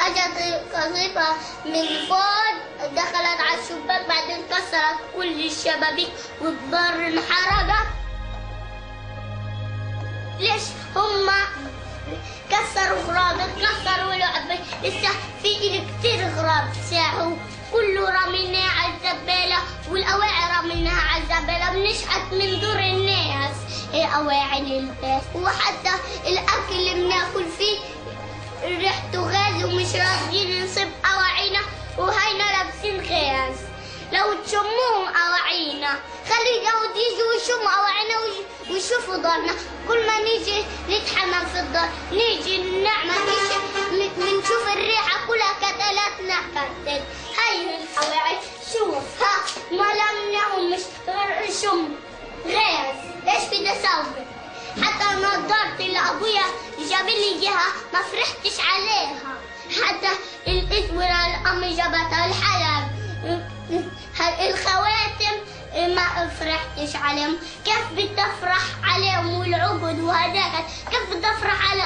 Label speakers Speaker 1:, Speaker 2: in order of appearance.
Speaker 1: اجت قصيفة من فوق دخلت على الشباك، بعدين كسرت كل الشبابيك والدار انحرقت. ليش هما كسروا غراب، كسروا لعبة؟ لسه في كتير غراب ساحوا، كله رميناه على الزبالة، والأواعي رميناها على الزبالة، بنشحت من دور الناس أواعي للباس. وحتى الأكل اللي بناكل فيه ريحته غاز، ومش راضيين نصيب أواعينا، وهينا لابسين غاز. لو تشموهم أواعينا، خلي اليهود يجوا ويشموا أواعينا ويشوفوا دارنا. كل ما نيجي نتحمم في الدار، نيجي نعمل بنشوف الريحة كلها كتلاتنا كتل. هاي الأواعي شوف، ها ما لمناهم مش غير شم غاز. ايش بدي اسوي؟ حتى نظارتي اللي ابويا جاب لي اياها ما فرحتش عليها، حتى الازوره اللي امي جابتها الحلب، الخواتم ما فرحتش عليهم. كيف بدي افرح عليهم والعقد وهداك؟ كيف بدي افرح على